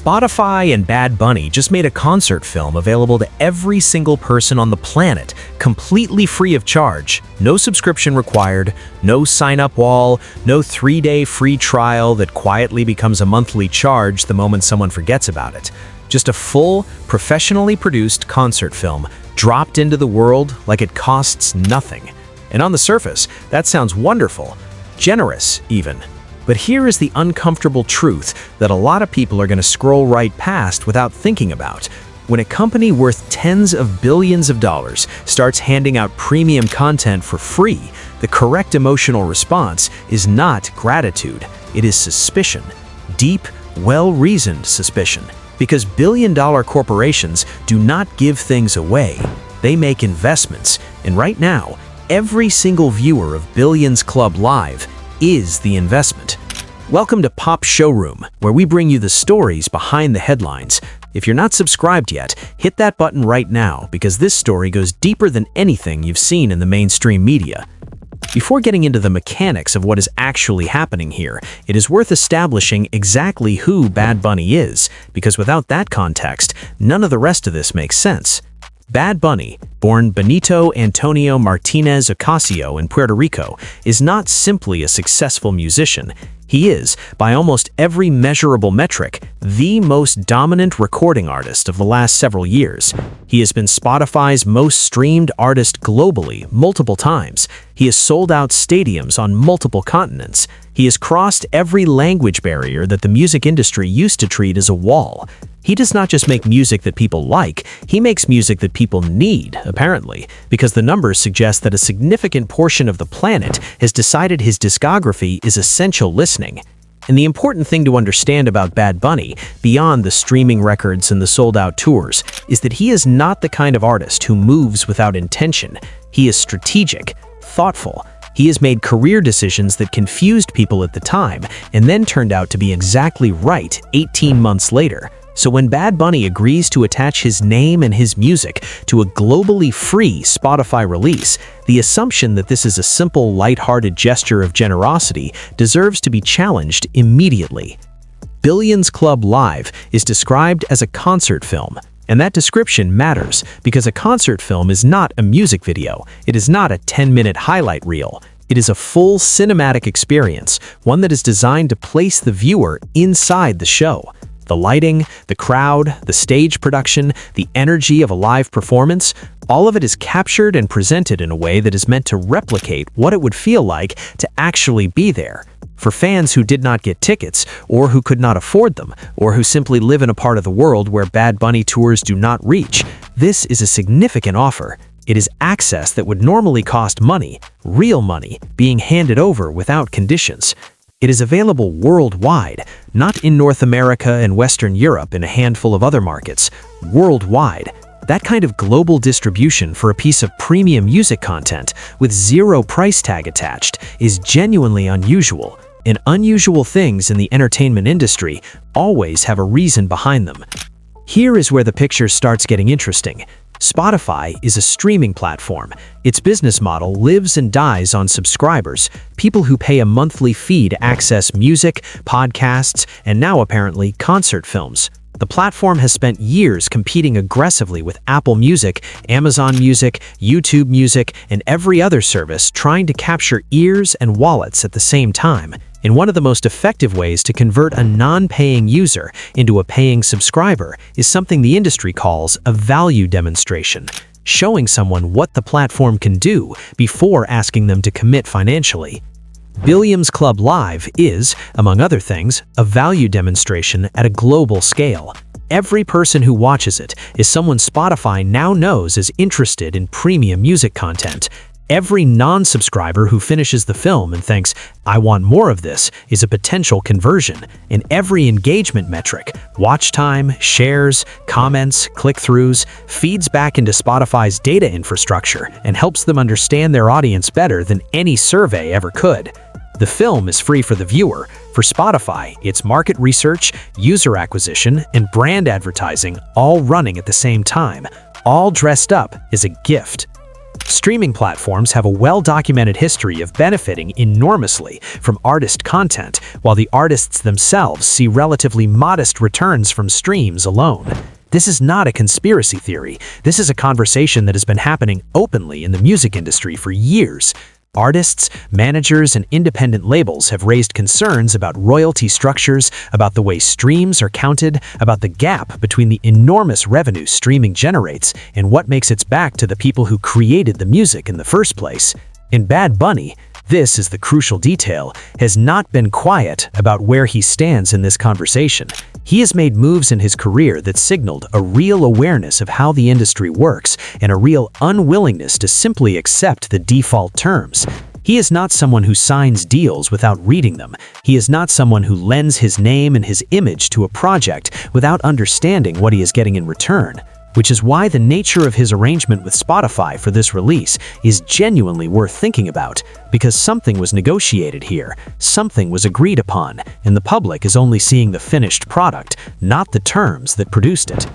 Spotify and Bad Bunny just made a concert film available to every single person on the planet, completely free of charge. No subscription required, no sign-up wall, no 3-day free trial that quietly becomes a monthly charge the moment someone forgets about it. Just a full, professionally produced concert film dropped into the world like it costs nothing. And on the surface, that sounds wonderful, generous even. But here is the uncomfortable truth that a lot of people are going to scroll right past without thinking about. When a company worth tens of billions of dollars starts handing out premium content for free, the correct emotional response is not gratitude, it is suspicion. Deep, well-reasoned suspicion. Because billion-dollar corporations do not give things away, they make investments. And right now, every single viewer of Billions Club Live is the investment. Welcome to Pop Showroom, where we bring you the stories behind the headlines. If you're not subscribed yet, hit that button right now because this story goes deeper than anything you've seen in the mainstream media. Before getting into the mechanics of what is actually happening here, it is worth establishing exactly who Bad Bunny is, because without that context, none of the rest of this makes sense. Bad Bunny, born Benito Antonio Martinez Ocasio in Puerto Rico, is not simply a successful musician. He is, by almost every measurable metric, the most dominant recording artist of the last several years. He has been Spotify's most streamed artist globally multiple times. He has sold out stadiums on multiple continents. He has crossed every language barrier that the music industry used to treat as a wall. He does not just make music that people like, he makes music that people need, apparently, because the numbers suggest that a significant portion of the planet has decided his discography is essential listening. And the important thing to understand about Bad Bunny, beyond the streaming records and the sold-out tours, is that he is not the kind of artist who moves without intention. He is strategic, thoughtful. He has made career decisions that confused people at the time and then turned out to be exactly right 18 months later. So when Bad Bunny agrees to attach his name and his music to a globally free Spotify release, the assumption that this is a simple, lighthearted gesture of generosity deserves to be challenged immediately. Billions Club Live is described as a concert film, and that description matters because a concert film is not a music video. It is not a 10-minute highlight reel. It is a full cinematic experience, one that is designed to place the viewer inside the show. The lighting, the crowd, the stage production, the energy of a live performance, all of it is captured and presented in a way that is meant to replicate what it would feel like to actually be there. For fans who did not get tickets, or who could not afford them, or who simply live in a part of the world where Bad Bunny tours do not reach, this is a significant offer. It is access that would normally cost money, real money, being handed over without conditions. It is available worldwide, not in North America and Western Europe and a handful of other markets. Worldwide. That kind of global distribution for a piece of premium music content with zero price tag attached is genuinely unusual, and unusual things in the entertainment industry always have a reason behind them. Here is where the picture starts getting interesting. Spotify is a streaming platform. Its business model lives and dies on subscribers, people who pay a monthly fee to access music, podcasts, and now apparently concert films. The platform has spent years competing aggressively with Apple Music, Amazon Music, YouTube Music, and every other service trying to capture ears and wallets at the same time. And one of the most effective ways to convert a non-paying user into a paying subscriber is something the industry calls a value demonstration, showing someone what the platform can do before asking them to commit financially. Billions Club Live is, among other things, a value demonstration at a global scale. Every person who watches it is someone Spotify now knows is interested in premium music content. Every non-subscriber who finishes the film and thinks, "I want more of this," is a potential conversion, and every engagement metric, watch time, shares, comments, click-throughs, feeds back into Spotify's data infrastructure and helps them understand their audience better than any survey ever could. The film is free for the viewer. For Spotify, it's market research, user acquisition, and brand advertising all running at the same time, all dressed up as a gift. Streaming platforms have a well-documented history of benefiting enormously from artist content, while the artists themselves see relatively modest returns from streams alone. This is not a conspiracy theory. This is a conversation that has been happening openly in the music industry for years. Artists, managers, and independent labels have raised concerns about royalty structures, about the way streams are counted, about the gap between the enormous revenue streaming generates and what makes its back to the people who created the music in the first place. In Bad Bunny, this is the crucial detail, has not been quiet about where he stands in this conversation. He has made moves in his career that signaled a real awareness of how the industry works and a real unwillingness to simply accept the default terms. He is not someone who signs deals without reading them. He is not someone who lends his name and his image to a project without understanding what he is getting in return. Which is why the nature of his arrangement with Spotify for this release is genuinely worth thinking about, because something was negotiated here, something was agreed upon, and the public is only seeing the finished product, not the terms that produced it.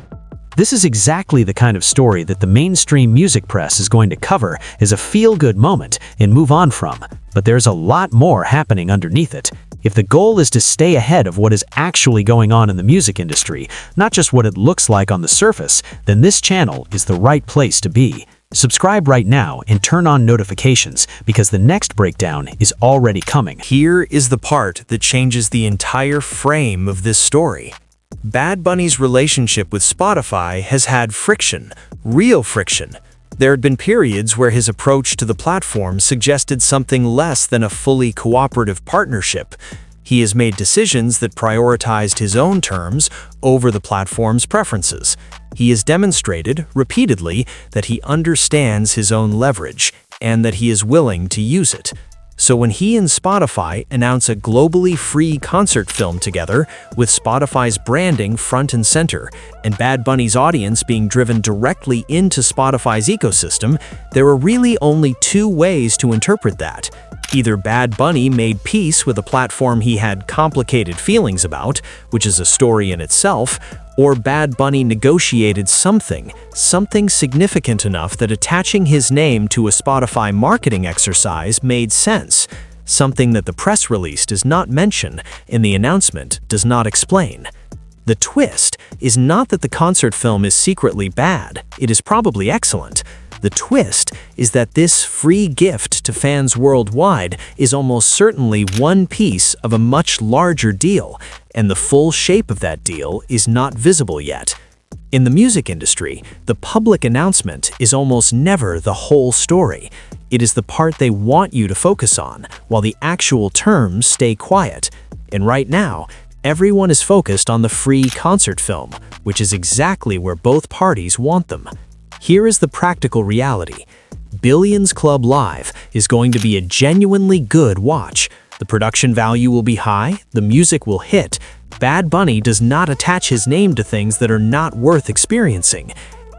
This is exactly the kind of story that the mainstream music press is going to cover as a feel-good moment and move on from, but there's a lot more happening underneath it. If the goal is to stay ahead of what is actually going on in the music industry, not just what it looks like on the surface, then this channel is the right place to be. Subscribe right now and turn on notifications because the next breakdown is already coming. Here is the part that changes the entire frame of this story. Bad Bunny's relationship with Spotify has had friction, real friction. There had been periods where his approach to the platform suggested something less than a fully cooperative partnership. He has made decisions that prioritized his own terms over the platform's preferences. He has demonstrated, repeatedly, that he understands his own leverage and that he is willing to use it. So when he and Spotify announce a globally free concert film together, with Spotify's branding front and center, and Bad Bunny's audience being driven directly into Spotify's ecosystem, there are really only two ways to interpret that. Either Bad Bunny made peace with a platform he had complicated feelings about, which is a story in itself, or Bad Bunny negotiated something significant enough that attaching his name to a Spotify marketing exercise made sense, something that the press release does not mention and the announcement does not explain. The twist is not that the concert film is secretly bad, it is probably excellent. The twist is that this free gift to fans worldwide is almost certainly one piece of a much larger deal, and the full shape of that deal is not visible yet. In the music industry, the public announcement is almost never the whole story. It is the part they want you to focus on, while the actual terms stay quiet. And right now, everyone is focused on the free concert film, which is exactly where both parties want them. Here is the practical reality. Billions Club Live is going to be a genuinely good watch. The production value will be high, the music will hit. Bad Bunny does not attach his name to things that are not worth experiencing.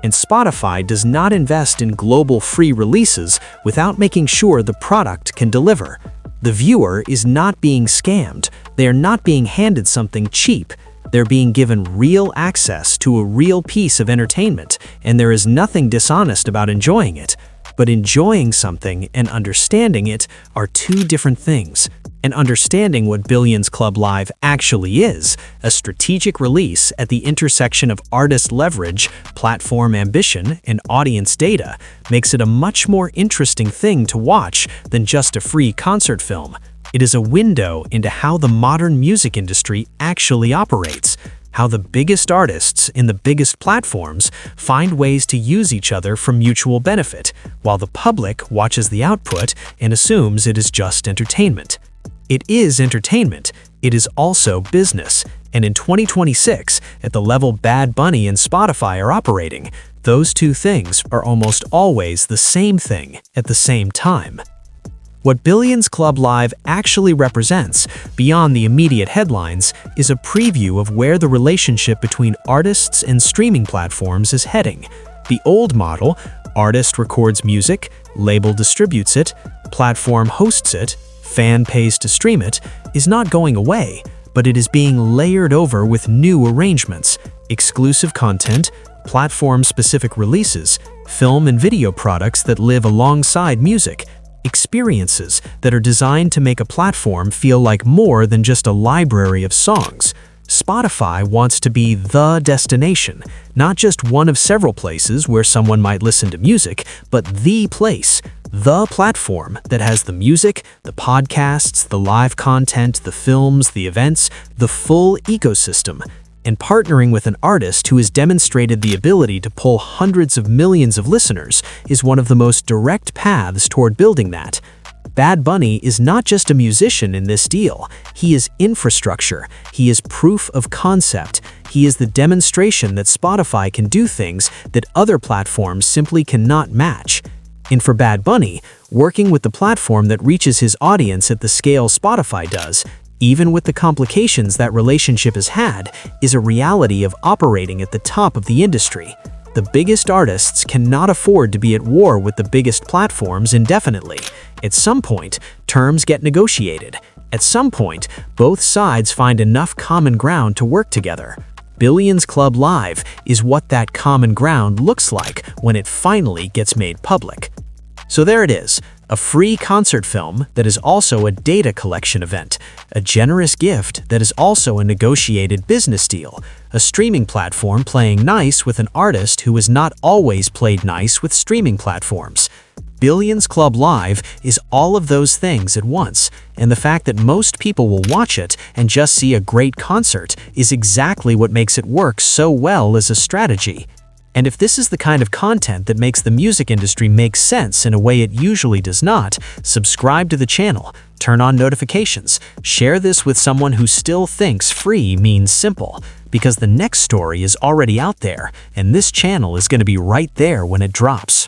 And Spotify does not invest in global free releases without making sure the product can deliver. The viewer is not being scammed. They are not being handed something cheap. They're being given real access to a real piece of entertainment, and there is nothing dishonest about enjoying it. But enjoying something and understanding it are two different things. And understanding what Billions Club Live actually is, a strategic release at the intersection of artist leverage, platform ambition, and audience data, makes it a much more interesting thing to watch than just a free concert film. It is a window into how the modern music industry actually operates, how the biggest artists in the biggest platforms find ways to use each other for mutual benefit, while the public watches the output and assumes it is just entertainment. It is entertainment, it is also business, and in 2026, at the level Bad Bunny and Spotify are operating, those two things are almost always the same thing at the same time. What Billions Club Live actually represents, beyond the immediate headlines, is a preview of where the relationship between artists and streaming platforms is heading. The old model, artist records music, label distributes it, platform hosts it, fan pays to stream it, is not going away, but it is being layered over with new arrangements, exclusive content, platform-specific releases, film and video products that live alongside music, experiences that are designed to make a platform feel like more than just a library of songs. Spotify wants to be the destination, not just one of several places where someone might listen to music, but the place, the platform that has the music, the podcasts, the live content, the films, the events, the full ecosystem. And partnering with an artist who has demonstrated the ability to pull hundreds of millions of listeners is one of the most direct paths toward building that. Bad Bunny is not just a musician in this deal. He is infrastructure. He is proof of concept. He is the demonstration that Spotify can do things that other platforms simply cannot match. And for Bad Bunny, working with the platform that reaches his audience at the scale Spotify does, even with the complications that relationship has had, is a reality of operating at the top of the industry. The biggest artists cannot afford to be at war with the biggest platforms indefinitely. At some point, terms get negotiated. At some point, both sides find enough common ground to work together. Billions Club Live is what that common ground looks like when it finally gets made public. So there it is, a free concert film that is also a data collection event, a generous gift that is also a negotiated business deal, a streaming platform playing nice with an artist who has not always played nice with streaming platforms. Billions Club Live is all of those things at once, and the fact that most people will watch it and just see a great concert is exactly what makes it work so well as a strategy. And if this is the kind of content that makes the music industry make sense in a way it usually does not, subscribe to the channel, turn on notifications, share this with someone who still thinks free means simple, because the next story is already out there, and this channel is going to be right there when it drops.